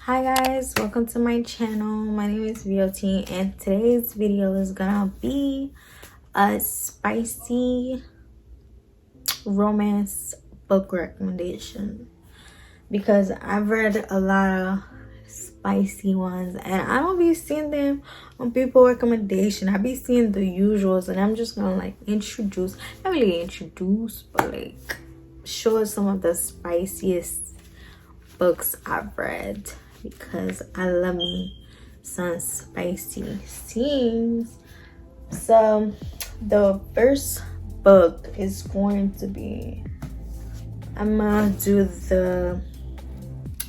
Hi guys, welcome to my channel. My name is VOT and today's video is gonna be a spicy romance book recommendation because I've read a lot of spicy ones and I don't be seeing them on people recommendation. I be seeing the usuals and I'm just gonna like introduce, not really introduce, but like show us some of the spiciest books I've read, because I love me some spicy scenes. So the first book is going to be, I'm gonna do the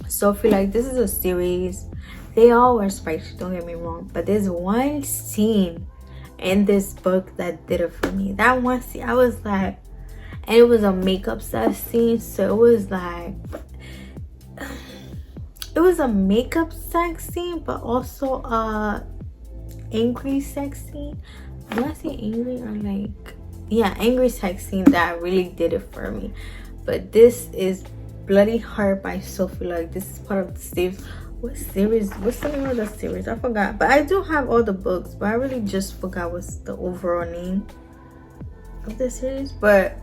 Sophie. Like, this is a series. They all were spicy, don't get me wrong, but there's one scene in this book that did it for me. That one scene, I was like, and it was a makeup sex scene, so it was like, it was a makeup sex scene, but also a angry sex scene. Do I say angry or like, yeah, angry sex scene that really did it for me. But this is Bloody Heart by Sophie. Like, this is part of the series. What series? What's the name of the series? I forgot. But I do have all the books, but I really just forgot what's the overall name of the series. But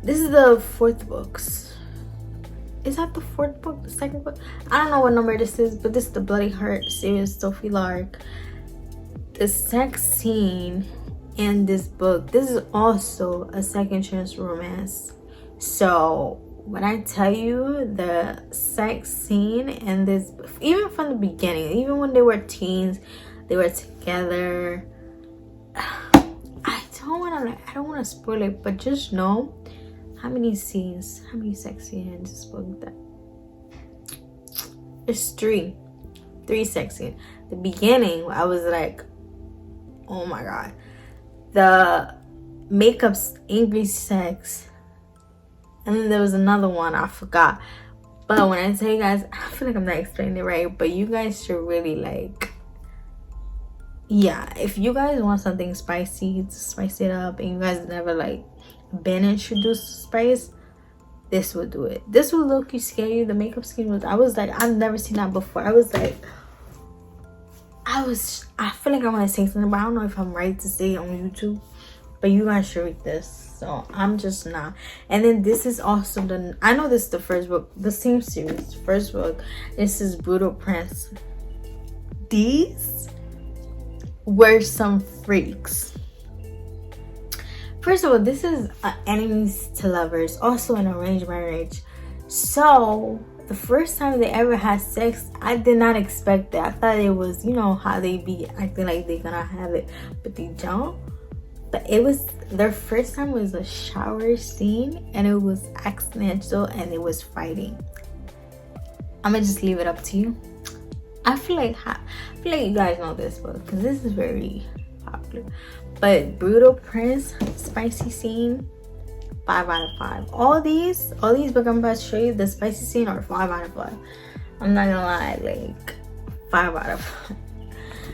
this is the fourth books. Is that the fourth book? The second book? I don't know what number this is, but this is the Bloody Heart series, Sophie Lark. The sex scene in this book, this is also a second chance romance. So when I tell you the sex scene in this, even from the beginning, even when they were teens, they were together. I don't want to spoil it, but just know how many scenes, how many sex scenes in this book. That it's three sex scenes. The beginning, I was like, oh my god. The makeup's angry sex, and then there was another one I forgot. But when I tell you guys, I feel like I'm not explaining it right, but you guys should really like, yeah, if you guys want something spicy to spice it up and you guys never like been introduced to spice, this will do it. This will low-key scare you. The makeup scheme was, I was like, I've never seen that before. I was like, I feel like I want to say something, but I don't know if I'm right to say it on YouTube. But you guys should read this, so I'm just not. And then this is also I know this is the first book, the same series, first book. This is Brutal Prince. These were some freaks. First of all, this is enemies to lovers, also an arranged marriage. So the first time they ever had sex, I did not expect that. I thought it was, you know, how they be acting like they're gonna have it, but they don't. But it was, their first time was a shower scene, and it was accidental, and it was fighting. I'm gonna just leave it up to you. I feel like you guys know this book because this is very popular. But Brutal Prince spicy scene, 5 out of 5. All these books I'm about to show you, the spicy scene are 5 out of 5. I'm not gonna lie, like 5 out of 5.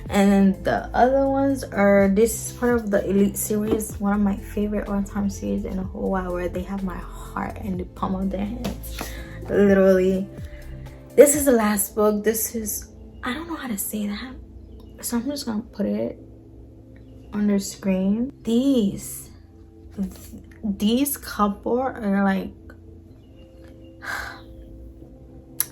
And then the other ones are, this is part of the Elite series, one of my favorite all-time series in the whole wide world. They have my heart in the palm of their hands, literally. This is the last book. This is, I don't know how to say that, so I'm just gonna put it on the screen. These couple are like,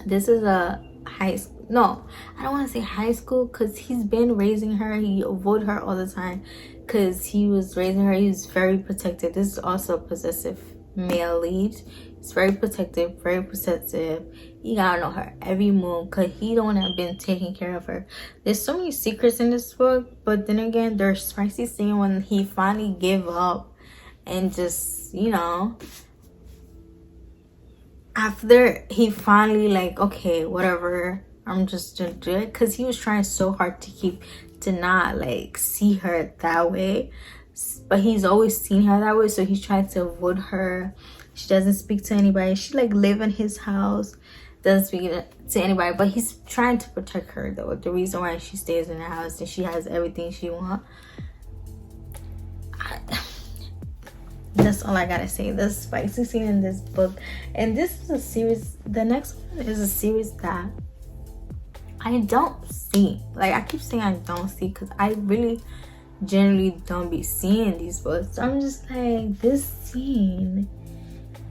this is a high school. No, I don't want to say high school, because he's been raising her. He avoided her all the time because he was raising her. He's very protective. This is also a possessive male lead. He's very protective, very possessive. You gotta know her every move because he don't have been taking care of her. There's so many secrets in this book, but then again, there's spicy scene when he finally gave up and just, you know, after he finally like, okay, whatever, I'm just gonna do it, because he was trying so hard to not like see her that way, but he's always seen her that way, so he's trying to avoid her. She doesn't speak to anybody. She like live in his house, doesn't speak to anybody, but he's trying to protect her though. The reason why she stays in the house and she has everything she wants. That's all I gotta say. The spicy scene in this book. And this is a series, the next one is a series that I don't see, like, I keep saying I don't see because I really generally don't be seeing these books. I'm just like, this scene,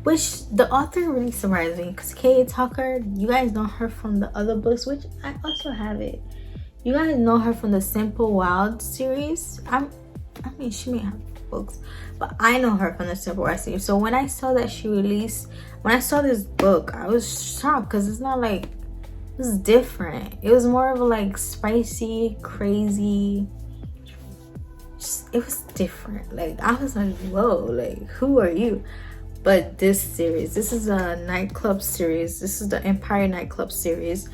which the author really surprised me, because K.A. Tucker, you guys know her from the other books, which I also have it. You guys know her from the Simple Wild series. I mean, she may have books, but I know her from the Simple Wild series. So when I saw that she released, when I saw this book, I was shocked because it's not like, it was different. It was more of a like spicy, crazy, it was different. Like, I was like, whoa, like, who are you? But this series, this is a nightclub series. This is the Empire nightclub series,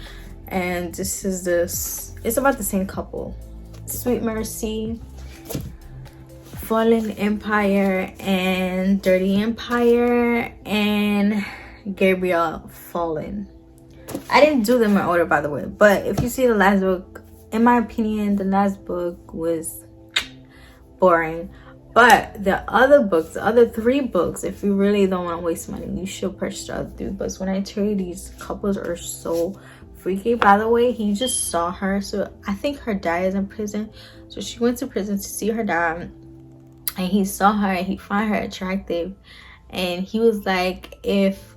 and this is this, it's about the same couple, Sweet Mercy, Fallen Empire, and Dirty Empire, and Gabriel Fallen. I didn't do them in order, by the way, but if you see the last book, in my opinion, the last book was boring. But the other books, the other 3 books, if you really don't want to waste money, you should purchase the other 3 books. When I tell you, these couples are so freaky. By the way, he just saw her, so I think her dad is in prison, so she went to prison to see her dad, and he saw her and he found her attractive, and he was like, if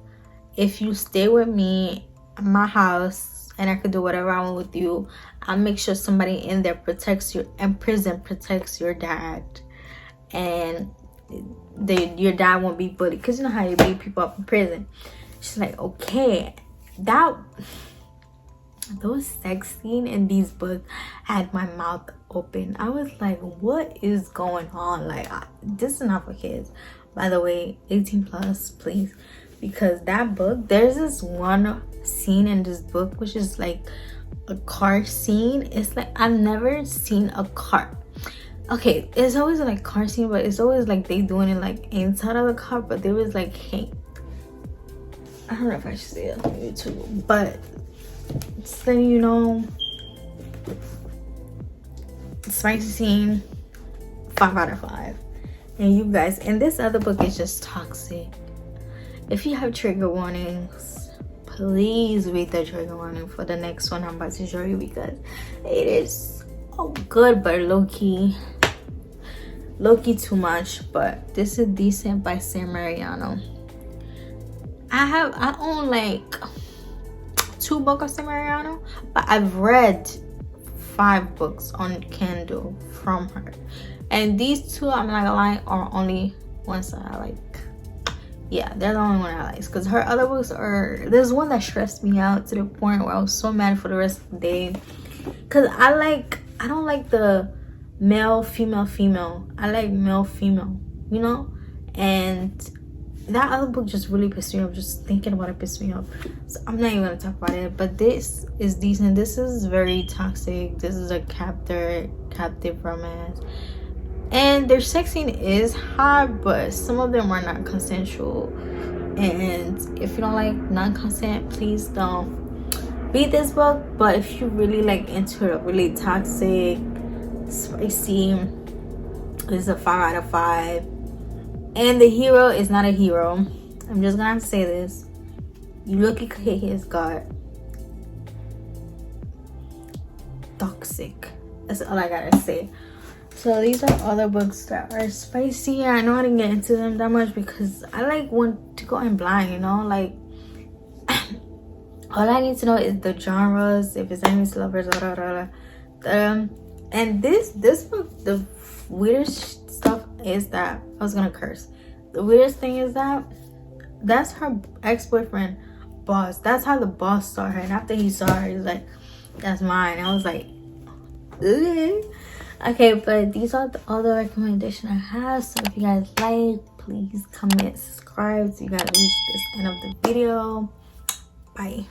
you stay with me at my house and I could do whatever I want with you, I'll make sure somebody in there protects you, and prison protects your dad, and your dad won't be bullied, because you know how you beat people up in prison. She's like, okay. Those sex scenes in these books had my mouth open. I was like, what is going on? Like, this is not for kids, by the way. 18 plus, please, because that book, there's this one scene in this book which is like a car scene. It's like, I've never seen a car, okay, it's always like car scene, but it's always like they doing it like inside of the car, but there was like, hey, I don't know if I should say it on YouTube, but just letting you know, spicy scene, 5 out of 5. And you guys, and this other book is just toxic. If you have trigger warnings, please read the trigger warning for the next one I'm about to show you, because it is good, but low-key too much. But this is Decent by Sam Mariano. I own like 2 books of Sam Mariano, but I've read 5 books on Kindle from her, and these 2, I'm not gonna lie, are only ones that I like. Yeah, they're the only one I like, because her other books are, there's one that stressed me out to the point where I was so mad for the rest of the day, because I don't like the male female. I like male female, you know. And that other book just really pissed me off. Just thinking about it pissed me off, so I'm not even gonna talk about it. But this is decent. This is very toxic. This is a captive romance, and their sex scene is hot, but some of them are not consensual. And if you don't like non-consent, please don't read this book. But if you really like into a really toxic, spicy, this is a 5 out of 5. And the hero is not a hero. I'm just gonna have to say this. You look at his gut. Toxic. That's all I gotta say. So these are other books that are spicy. I know I didn't get into them that much because I like want to go in blind, you know, like all I need to know is the genres, if it's enemies to lovers, and this book, the weirdest stuff is that I was gonna curse. The weirdest thing is that that's her ex-boyfriend boss. That's how the boss saw her, and after he saw her, he's like, that's mine. I was like, ugh. Okay, but these are all the recommendations I have. So if you guys like, please comment, subscribe. So you gotta reach this end of the video. Bye.